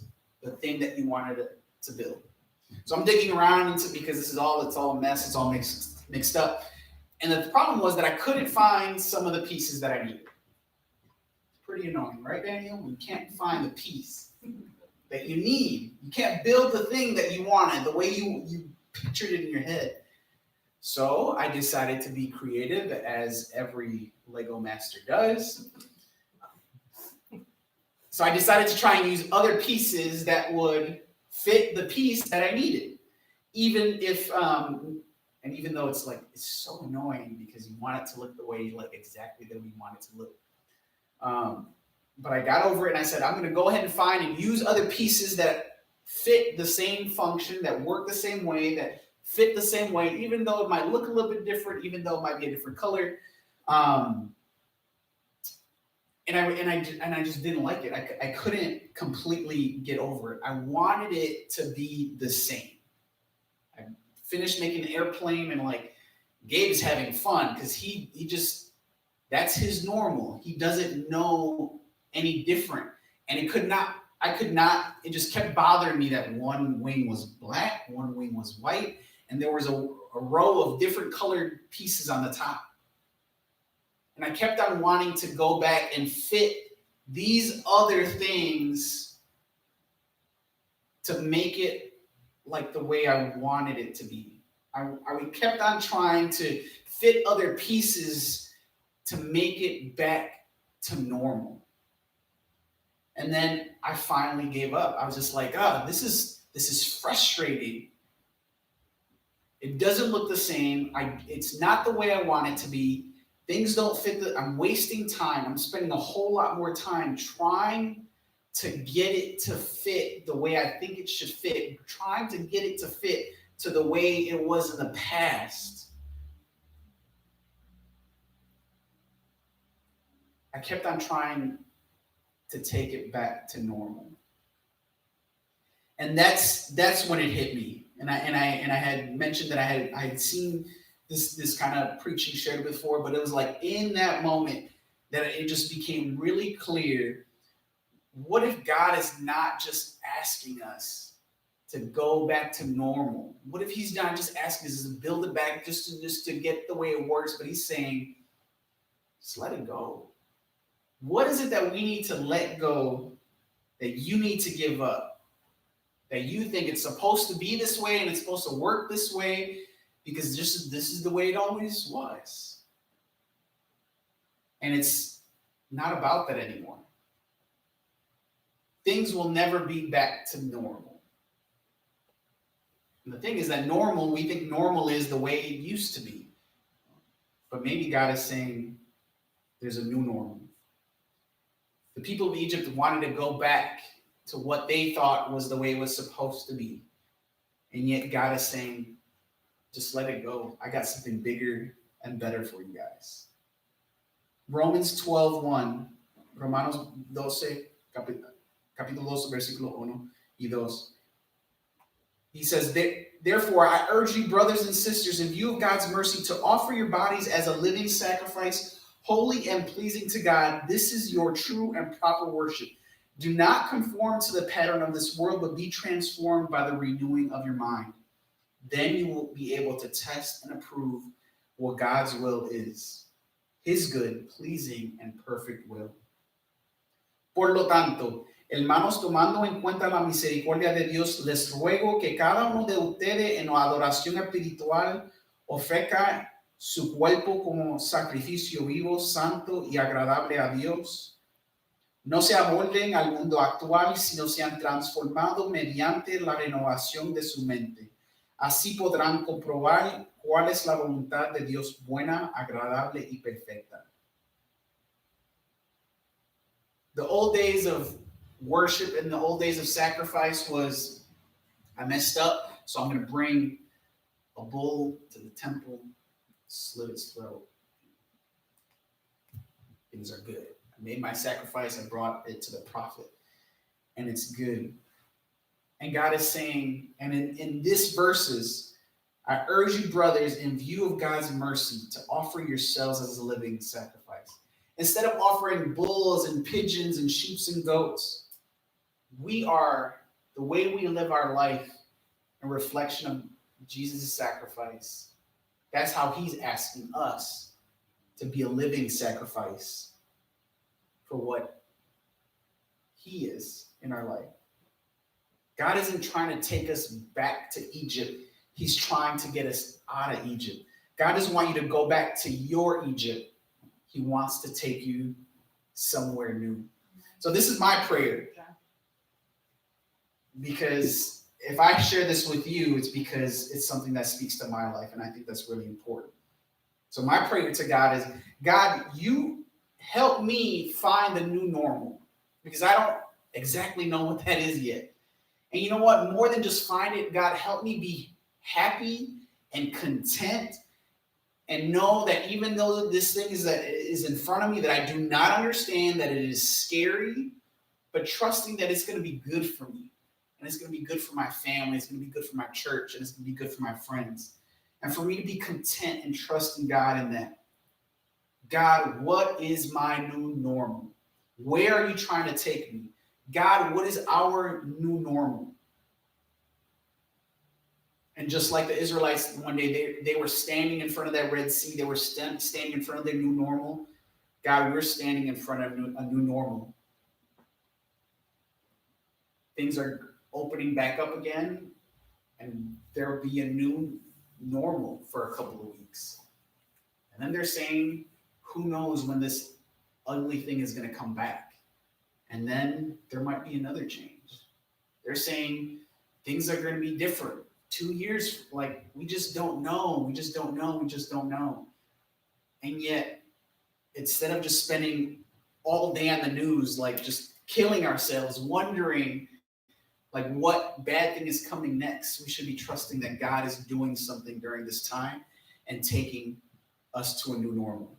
[SPEAKER 2] the thing that you wanted to build. So I'm digging around because it's all a mess, it's all mixed up. And the problem was that I couldn't find some of the pieces that I needed. Pretty annoying, right, Daniel? You can't find the piece that you need. You can't build the thing that you wanted the way you pictured it in your head. So I decided to be creative, as every Lego master does. So I decided to try and use other pieces that would fit the piece that I needed. Even though it's so annoying because you want it to look the way exactly that we want it to look. But I got over it and I said, I'm going to go ahead and find and use other pieces that fit the same function, that work the same way, that fit the same way, even though it might look a little bit different, even though it might be a different color. And I just didn't like it. I couldn't completely get over it. I wanted it to be the same. I finished making an airplane, and Gabe's having fun because he just, that's his normal. He doesn't know any different. And it just kept bothering me that one wing was black, one wing was white, and there was a row of different colored pieces on the top. And I kept on wanting to go back and fit these other things to make it like the way I wanted it to be. I kept on trying to fit other pieces to make it back to normal. And And then I finally gave up. I was just like, this is frustrating. It doesn't look the same. It's not the way I want it to be. Things don't fit. I'm wasting time. I'm spending a whole lot more time trying to get it to fit the way I think it should fit, trying to get it to fit to the way it was in the past. I kept on trying to take it back to normal. And that's when it hit me. And I had mentioned that I had seen this kind of preaching shared before, but it was like in that moment that it just became really clear. What if God is not just asking us to go back to normal? What if he's not just asking us to build it back just to get the way it works, but he's saying, just let it go. What is it that we need to let go, that you need to give up, that you think it's supposed to be this way and it's supposed to work this way because this is the way it always was? And it's not about that anymore. Things will never be back to normal. And the thing is that normal, we think normal is the way it used to be. But maybe God is saying there's a new normal. The people of Egypt wanted to go back to what they thought was the way it was supposed to be. And yet God is saying, just let it go. I got something bigger and better for you guys. Romans 12:1, Romanos 12, capítulo 12, versículo 1 y 2. He says, therefore, I urge you, brothers and sisters, in view of God's mercy, to offer your bodies as a living sacrifice, holy and pleasing to God. This is your true and proper worship. Do not conform to the pattern of this world, but be transformed by the renewing of your mind. Then you will be able to test and approve what God's will is, his good, pleasing, and perfect will. Por lo tanto, hermanos, tomando en cuenta la misericordia de Dios, les ruego que cada uno de ustedes en adoración espiritual ofrezca su cuerpo como sacrificio vivo, santo y agradable a Dios. No se amolden al mundo actual, sino sean transformados mediante la renovación de su mente. Así podrán comprobar cuál es la voluntad de Dios buena, agradable y perfecta. The old days of worship and the old days of sacrifice was, I messed up, so I'm going to bring a bull to the temple, slit its throat. Things are good. I made my sacrifice, I brought it to the prophet, and it's good. And God is saying, and in this verses, I urge you, brothers, in view of God's mercy, to offer yourselves as a living sacrifice. Instead of offering bulls and pigeons and sheep and goats, the way we live our life, a reflection of Jesus' sacrifice. That's how he's asking us to be a living sacrifice for what he is in our life. God isn't trying to take us back to Egypt. He's trying to get us out of Egypt. God doesn't want you to go back to your Egypt. He wants to take you somewhere new. So this is my prayer. Because if I share this with you, it's because it's something that speaks to my life, and I think that's really important. So my prayer to God is, God, you help me find the new normal, because I don't exactly know what that is yet. And you know what? More than just find it, God, help me be happy and content and know that even though this thing is in front of me that I do not understand, that it is scary, but trusting that it's going to be good for me. And it's going to be good for my family. It's going to be good for my church. And it's going to be good for my friends. And for me to be content and trusting God in that. God, what is my new normal? Where are you trying to take me? God, what is our new normal? And just like the Israelites one day, they were standing in front of that Red Sea. They were standing in front of their new normal. God, we're standing in front of a new normal. Things are opening back up again, and there will be a new normal for a couple of weeks. And then they're saying, who knows when this ugly thing is going to come back? And then there might be another change. They're saying things are going to be different. 2 years, like, we just don't know. We just don't know. We just don't know. And yet, instead of just spending all day on the news, like just killing ourselves, wondering like what bad thing is coming next, we should be trusting that God is doing something during this time and taking us to a new normal.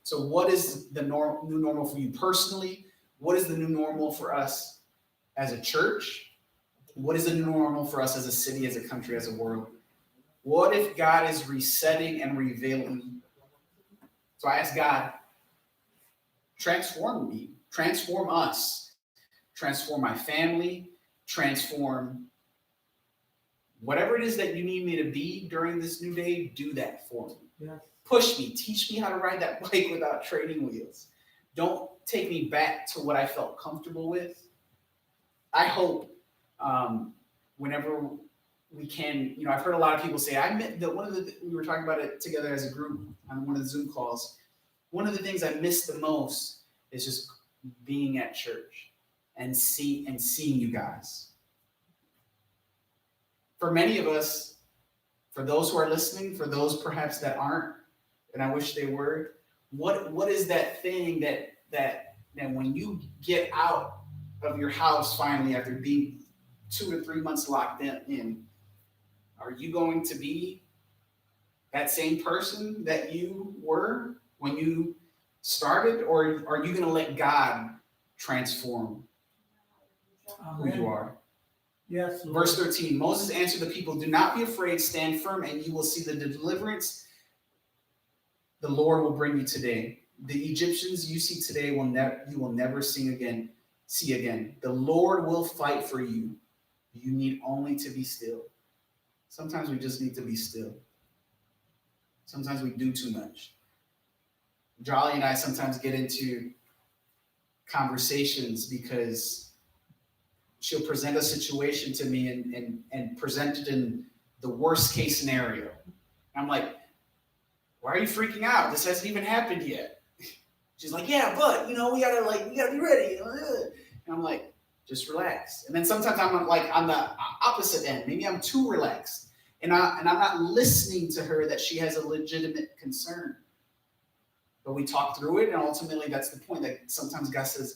[SPEAKER 2] So what is the new normal for you personally? What is the new normal for us as a church? What is the new normal for us as a city, as a country, as a world? What if God is resetting and revealing? So I ask God, transform me, transform us, transform my family, transform whatever it is that you need me to be during this new day, do that for me.
[SPEAKER 3] Yes.
[SPEAKER 2] Push me, teach me how to ride that bike without training wheels. Don't take me back to what I felt comfortable with. I hope whenever we can, I've heard a lot of people say, we were talking about it together as a group on one of the Zoom calls. One of the things I miss the most is just being at church and seeing you guys. For many of us, for those who are listening, for those perhaps that aren't, and I wish they were, what is that thing that when you get out of your house finally after being 2 to 3 months locked in, are you going to be that same person that you were when you started, or are you going to let God transform who you are?
[SPEAKER 3] Yes. Lord.
[SPEAKER 2] Verse 13, Moses answered the people, do not be afraid, stand firm, and you will see the deliverance the Lord will bring you today. The Egyptians you see today you will never see again. The Lord will fight for you. You need only to be still. Sometimes we just need to be still. Sometimes we do too much. Jolly and I sometimes get into conversations because she'll present a situation to me and present it in the worst case scenario. I'm like, why are you freaking out? This hasn't even happened yet. She's like, yeah, but we gotta be ready. And I'm like, just relax. And then sometimes I'm like on the opposite end. Maybe I'm too relaxed. And I'm not listening to her that she has a legitimate concern. But we talk through it, and ultimately that's the point, that sometimes God says,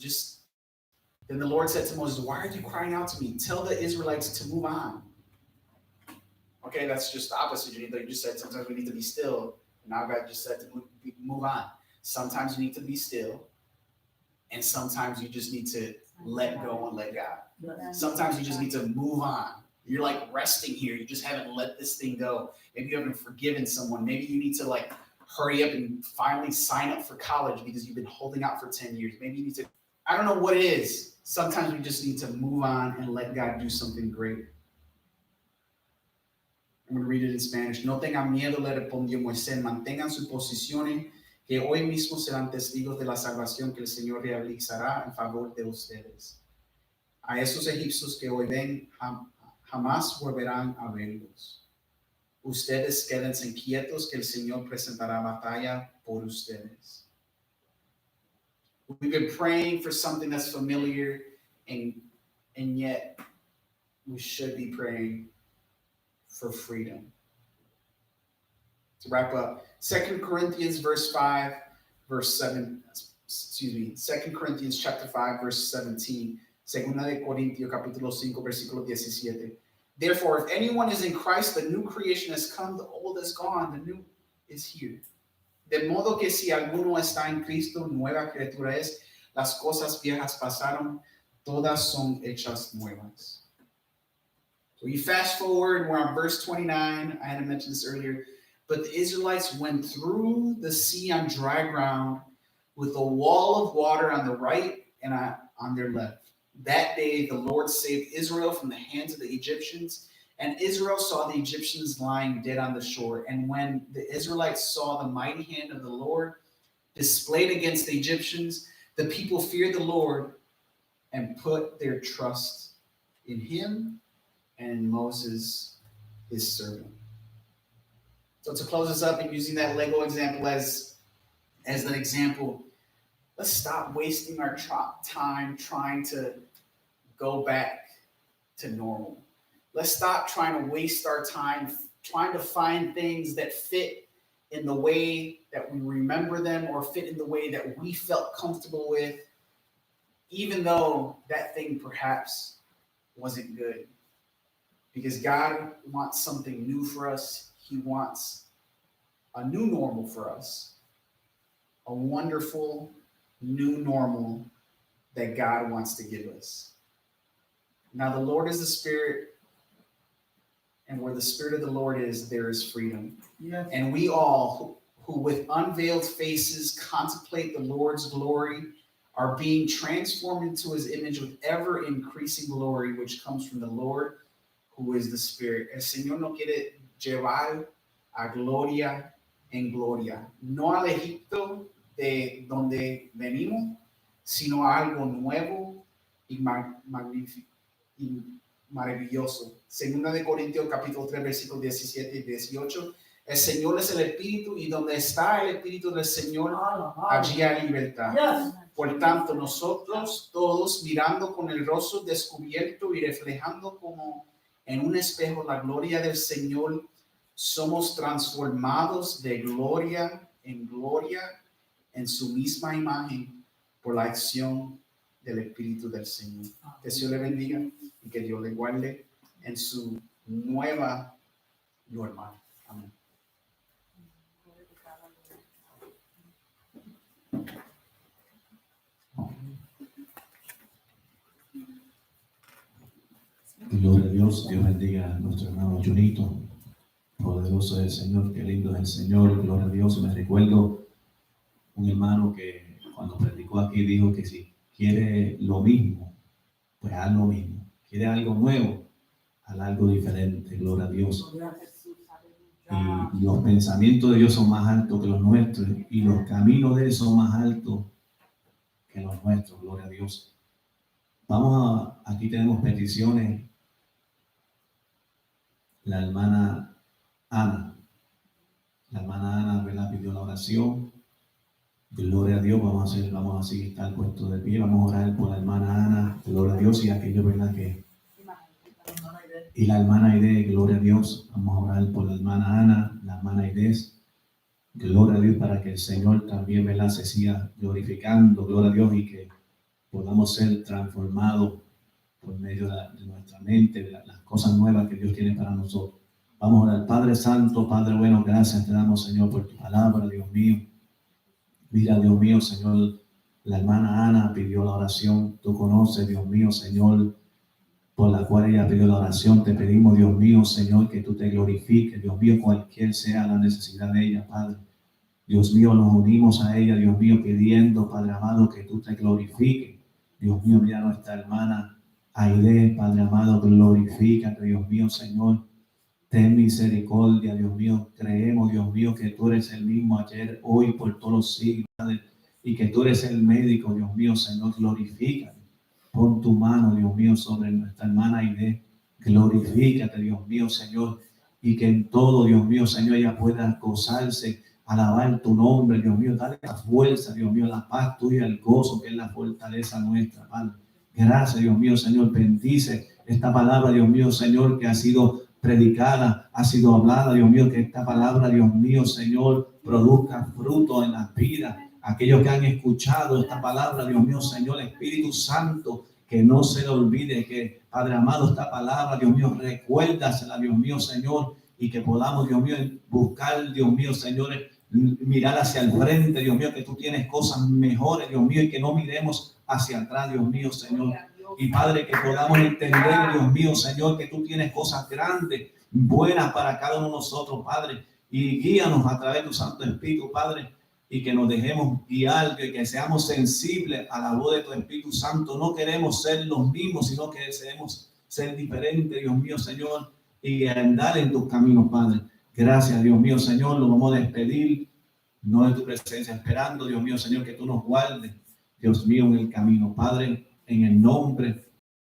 [SPEAKER 2] then the Lord said to Moses, why are you crying out to me? Tell the Israelites to move on. Okay, that's just the opposite. You just said sometimes we need to be still. And now God just said to move on. Sometimes you need to be still. And sometimes you just need to let go and let God. Sometimes you just need to move on. You're like resting here. You just haven't let this thing go. Maybe you haven't forgiven someone. Maybe you need to hurry up and finally sign up for college because you've been holding out for 10 years. Maybe you need to, I don't know what it is. Sometimes we just need to move on and let God do something great. I'm going to read it in Spanish. No tengan miedo, le respondió Moisés. Mantengan sus posiciones, que hoy mismo serán testigos de la salvación que el Señor realizará en favor de ustedes. A esos egipcios que hoy ven, jamás volverán a verlos. Ustedes quédense quietos, que el Señor presentará batalla por ustedes. We've been praying for something that's familiar, and yet we should be praying for freedom. To wrap up, 2 Corinthians chapter 5, verse 17. Segunda de Corintios, capítulo 5, versículo 17. Therefore, if anyone is in Christ, the new creation has come, the old is gone, the new is here. De modo que si alguno está en Cristo, nueva criatura es, las cosas viejas pasaron, todas son hechas nuevas. So you fast forward, we're on verse 29. I hadn't mentioned this earlier, but the Israelites went through the sea on dry ground with a wall of water on the right and on their left. That day, the Lord saved Israel from the hands of the Egyptians, and Israel saw the Egyptians lying dead on the shore. And when the Israelites saw the mighty hand of the Lord displayed against the Egyptians, the people feared the Lord and put their trust in him and in Moses, his servant. So to close this up, and using that Lego example as an example, Let's stop wasting our time trying to go back to normal. Let's stop trying to waste our time trying to find things that fit in the way that we remember them or fit in the way that we felt comfortable with, even though that thing perhaps wasn't good. Because God wants something new for us. He wants a new normal for us, a wonderful new normal that God wants to give us. Now, the Lord is the Spirit, and where the Spirit of the Lord is, there is freedom.
[SPEAKER 3] Yes.
[SPEAKER 2] And we all who with unveiled faces contemplate the Lord's glory are being transformed into his image with ever increasing glory, which comes from the Lord, who is the Spirit. El Señor nos quiere llevar a gloria en gloria, no al Egipto de donde venimos, sino a algo nuevo y magnífico y maravilloso. Segunda de Corintios capítulo 3 versículos 17 y 18. El Señor es el Espíritu y donde está el Espíritu del Señor, allí hay libertad.
[SPEAKER 3] Yes.
[SPEAKER 2] Por tanto, nosotros todos mirando con el rostro descubierto y reflejando como en un espejo la gloria del Señor, somos transformados de gloria en gloria en su misma imagen por la acción del Espíritu del Señor. Que Dios le bendiga y que Dios le guarde en su nueva normal. Amén.
[SPEAKER 5] Gloria a Dios, Dios bendiga a nuestro hermano Junito. Poderoso es el Señor, qué lindo es el Señor, gloria a Dios. Me recuerdo un hermano que cuando predicó aquí dijo que si quiere lo mismo, pues haz lo mismo. Quiere algo nuevo, haz algo diferente, gloria a Dios. Y los pensamientos de Dios son más altos que los nuestros y los caminos de Él son más altos que los nuestros, gloria a Dios. Aquí tenemos peticiones. La hermana Ana, ¿verdad? Pidió la oración. Gloria a Dios, vamos a seguir estar puestos de pie, vamos a orar por la hermana Ana, gloria a Dios, y aquello, ¿verdad? Y la hermana Aide, gloria a Dios, vamos a orar por la hermana Ana, la hermana Aide, gloria a Dios, para que el Señor también, ¿verdad? Se siga glorificando, gloria a Dios, y que podamos ser transformados por medio de nuestra mente, de las cosas nuevas que Dios tiene para nosotros. Vamos a orar. Padre Santo, Padre bueno, gracias te damos, Señor, por tu palabra, Dios mío. Mira, Dios mío, Señor, la hermana Ana pidió la oración. Tú conoces, Dios mío, Señor, por la cual ella pidió la oración. Te pedimos, Dios mío, Señor, que tú te glorifiques. Dios mío, cualquier sea la necesidad de ella, Padre. Dios mío, nos unimos a ella, Dios mío, pidiendo, Padre amado, que tú te glorifiques. Dios mío, mira a nuestra hermana Aide, Padre amado, glorifícate, Dios mío, Señor. Ten misericordia, Dios mío. Creemos, Dios mío, que tú eres el mismo ayer, hoy, por todos los siglos, Padre, y que tú eres el médico, Dios mío, Señor. Glorifícate. Pon tu mano, Dios mío, sobre nuestra hermana Aide. Glorifícate, Dios mío, Señor. Y que en todo, Dios mío, Señor, ella pueda gozarse, alabar tu nombre, Dios mío. Dale la fuerza, Dios mío, la paz tuya, el gozo, que es la fortaleza nuestra, Padre. Gracias, Dios mío, Señor. Bendice esta palabra, Dios mío, Señor, que ha sido predicada, ha sido hablada, Dios mío, que esta palabra, Dios mío, Señor, produzca fruto en las vidas. Aquellos que han escuchado esta palabra, Dios mío, Señor, Espíritu Santo, que no se le olvide que, Padre amado, esta palabra, Dios mío, recuérdasela, Dios mío, Señor, y que podamos, Dios mío, buscar, Dios mío, Señor, mirar hacia el frente, Dios mío, que tú tienes cosas mejores, Dios mío, y que no miremos hacia atrás, Dios mío, Señor. Y Padre, que podamos entender, Dios mío, Señor, que tú tienes cosas grandes, buenas para cada uno de nosotros, Padre. Y guíanos a través de tu Santo Espíritu, Padre, y que nos dejemos guiar, que seamos sensibles a la voz de tu Espíritu Santo. No queremos ser los mismos, sino que deseemos ser diferentes, Dios mío, Señor, y andar en tus caminos, Padre. Gracias, Dios mío, Señor. Lo vamos a despedir, no de tu presencia, esperando, Dios mío, Señor, que tú nos guardes, Dios mío, en el camino, Padre, en el nombre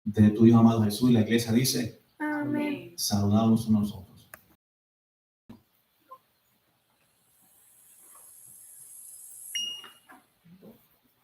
[SPEAKER 5] de tu Hijo amado Jesús. Y la iglesia dice,
[SPEAKER 1] Amén.
[SPEAKER 5] saludamos nosotros.